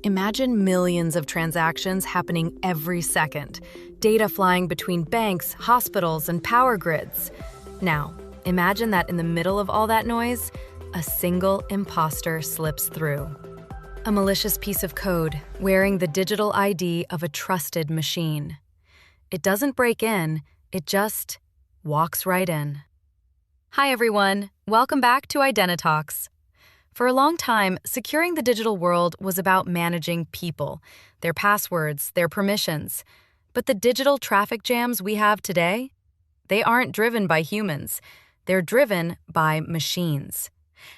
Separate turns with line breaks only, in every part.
Imagine millions of transactions happening every second, data flying between banks, hospitals, and power grids. Now, imagine that in the middle of all that noise, a single imposter slips through. A malicious piece of code wearing the digital ID of a trusted machine. It doesn't break in, it just walks right in. Hi everyone, welcome back to IdentiTalks. For a long time, securing the digital world was about managing people, their passwords, their permissions. But the digital traffic jams we have today, they aren't driven by humans. They're driven by machines.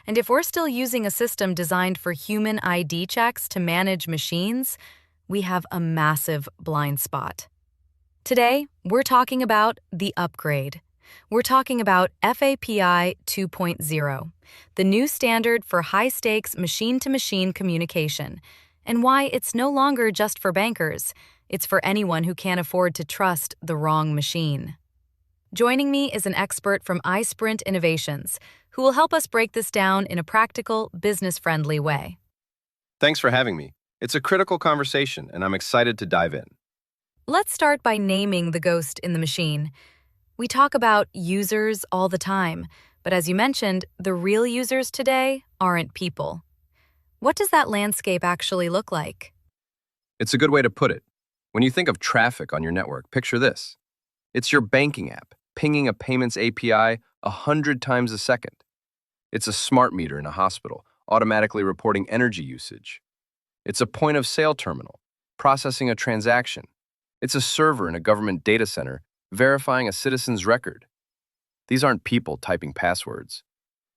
And if we're still using a system designed for human ID checks to manage machines, we have a massive blind spot. Today, we're talking about the upgrade. We're talking about FAPI 2.0, the new standard for high-stakes machine-to-machine communication, and why it's no longer just for bankers, it's for anyone who can't afford to trust the wrong machine. Joining me is an expert from iSprint Innovations, who will help us break this down in a practical, business-friendly way.
Thanks for having me. It's a critical conversation, and I'm excited to dive in.
Let's start by naming the ghost in the machine. We talk about users all the time, but as you mentioned, the real users today aren't people. What does that landscape actually look like?
It's a good way to put it. When you think of traffic on your network, picture this. It's your banking app pinging a payments API 100 times a second. It's a smart meter in a hospital, automatically reporting energy usage. It's a point-of-sale terminal, processing a transaction. It's a server in a government data center, verifying a citizen's record. These aren't people typing passwords.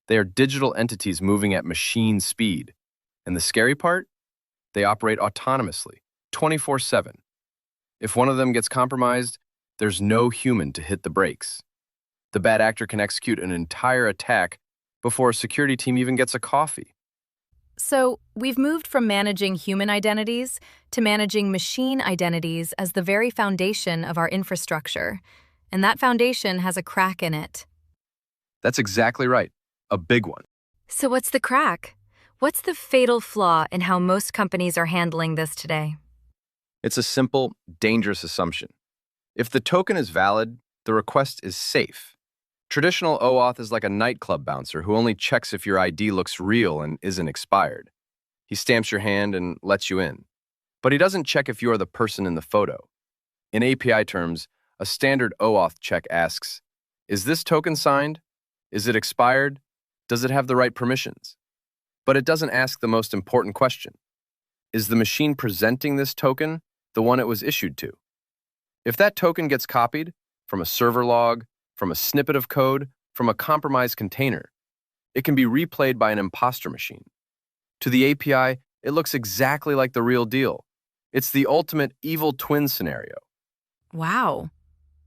They are digital entities moving at machine speed. And the scary part? They operate autonomously, 24/7. If one of them gets compromised, there's no human to hit the brakes. The bad actor can execute an entire attack before a security team even gets a coffee.
So, we've moved from managing human identities to managing machine identities as the very foundation of our infrastructure. And that foundation has a crack in it.
That's exactly right. A big one.
So what's the crack? What's the fatal flaw in how most companies are handling this today?
It's a simple, dangerous assumption. If the token is valid, the request is safe. Traditional OAuth is like a nightclub bouncer who only checks if your ID looks real and isn't expired. He stamps your hand and lets you in. But he doesn't check if you're the person in the photo. In API terms, a standard OAuth check asks, is this token signed? Is it expired? Does it have the right permissions? But it doesn't ask the most important question. Is the machine presenting this token the one it was issued to? If that token gets copied from a server log, from a snippet of code, from a compromised container, it can be replayed by an imposter machine. To the API, it looks exactly like the real deal. It's the ultimate evil twin scenario.
Wow.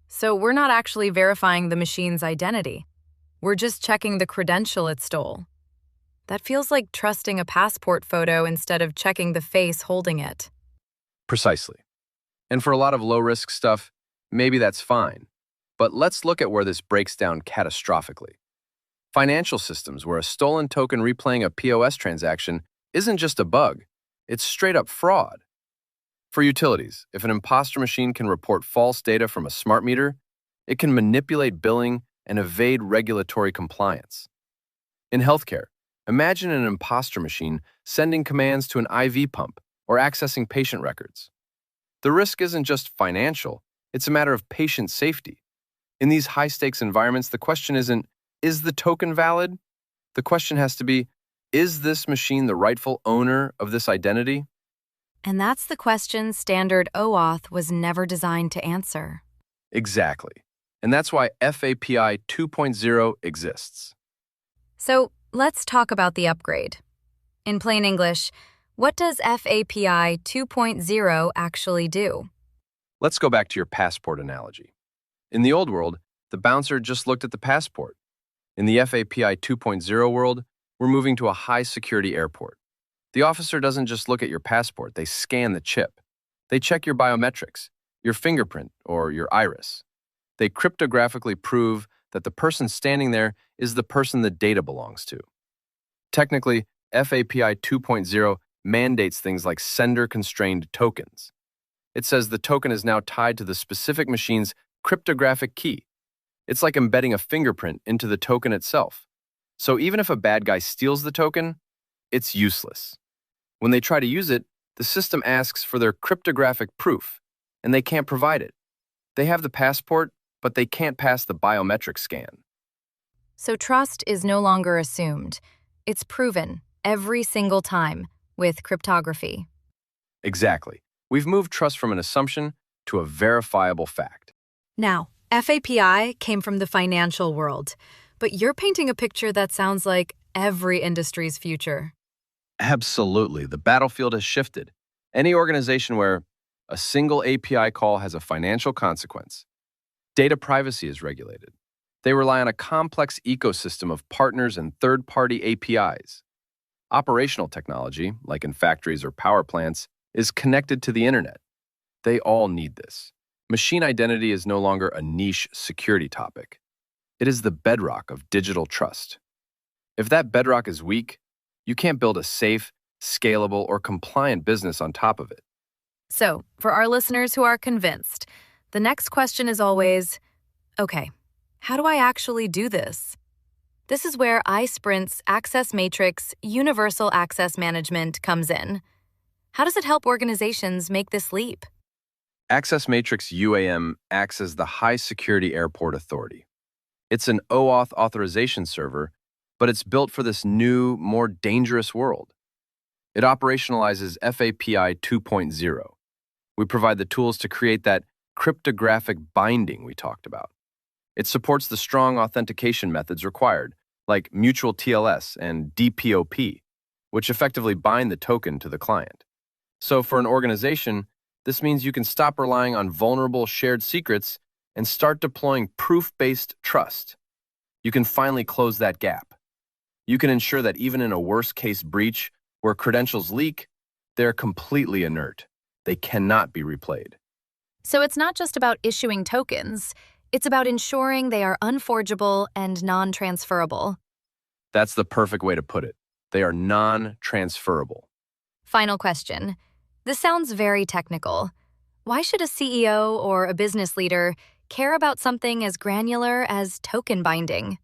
So we're not actually verifying the machine's identity. We're just checking the credential it stole. That feels like trusting a passport photo instead of checking the face holding it.
Precisely. And for a lot of low-risk stuff, maybe that's fine. But let's look at where this breaks down catastrophically. Financial systems where a stolen token replaying a POS transaction isn't just a bug, it's straight-up fraud. For utilities, if an imposter machine can report false data from a smart meter, it can manipulate billing and evade regulatory compliance. In healthcare, imagine an imposter machine sending commands to an IV pump or accessing patient records. The risk isn't just financial, it's a matter of patient safety. In these high-stakes environments, the question isn't, is the token valid? The question has to be, is this machine the rightful owner of this identity?
And that's the question standard OAuth was never designed to answer.
Exactly. And that's why FAPI 2.0 exists.
So let's talk about the upgrade. In plain English, what does FAPI 2.0 actually do?
Let's go back to your passport analogy. In the old world, the bouncer just looked at the passport. In the FAPI 2.0 world, we're moving to a high-security airport. The officer doesn't just look at your passport, they scan the chip. They check your biometrics, your fingerprint, or your iris. They cryptographically prove that the person standing there is the person the data belongs to. Technically, FAPI 2.0 mandates things like sender-constrained tokens. It says the token is now tied to the specific machine's cryptographic key. It's like embedding a fingerprint into the token itself. So even if a bad guy steals the token, it's useless. When they try to use it, the system asks for their cryptographic proof, and they can't provide it. They have the passport, but they can't pass the biometric scan.
So trust is no longer assumed. It's proven every single time with cryptography.
Exactly. We've moved trust from an assumption to a verifiable fact.
Now, FAPI came from the financial world, but you're painting a picture that sounds like every industry's future.
Absolutely. The battlefield has shifted. Any organization where a single API call has a financial consequence. Data privacy is regulated. They rely on a complex ecosystem of partners and third-party APIs. Operational technology, like in factories or power plants, is connected to the internet. They all need this. Machine identity is no longer a niche security topic. It is the bedrock of digital trust. If that bedrock is weak, you can't build a safe, scalable, or compliant business on top of it.
So, for our listeners who are convinced, the next question is always, okay, how do I actually do this? This is where iSprint's Access Matrix Universal Access Management comes in. How does it help organizations make this leap?
Access Matrix UAM acts as the high-security airport authority. It's an OAuth authorization server, but it's built for this new, more dangerous world. It operationalizes FAPI 2.0. We provide the tools to create that cryptographic binding we talked about. It supports the strong authentication methods required, like mutual TLS and DPoP, which effectively bind the token to the client. So for an organization, this means you can stop relying on vulnerable shared secrets and start deploying proof-based trust. You can finally close that gap. You can ensure that even in a worst-case breach where credentials leak, they're completely inert. They cannot be replayed.
So it's not just about issuing tokens, it's about ensuring they are unforgeable and non-transferable.
That's the perfect way to put it. They are non-transferable.
Final question. This sounds very technical. Why should a CEO or a business leader care about something as granular as token binding?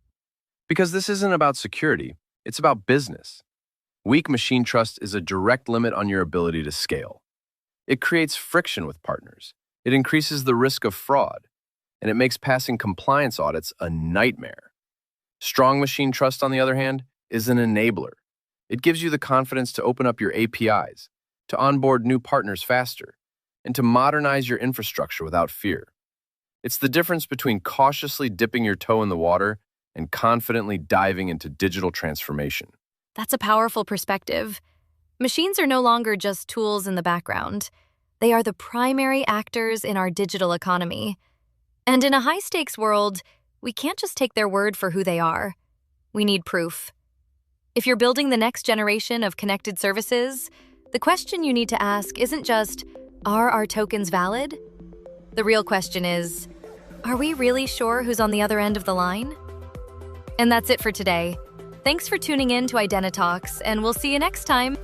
Because this isn't about security, it's about business. Weak machine trust is a direct limit on your ability to scale. It creates friction with partners. It increases the risk of fraud, and it makes passing compliance audits a nightmare. Strong machine trust, on the other hand, is an enabler. It gives you the confidence to open up your APIs, to onboard new partners faster, and to modernize your infrastructure without fear. It's the difference between cautiously dipping your toe in the water and confidently diving into digital transformation.
That's a powerful perspective. Machines are no longer just tools in the background. They are the primary actors in our digital economy. And in a high-stakes world, we can't just take their word for who they are. We need proof. If you're building the next generation of connected services, the question you need to ask isn't just, are our tokens valid? The real question is, are we really sure who's on the other end of the line? And that's it for today. Thanks for tuning in to IdentiTalks, and we'll see you next time.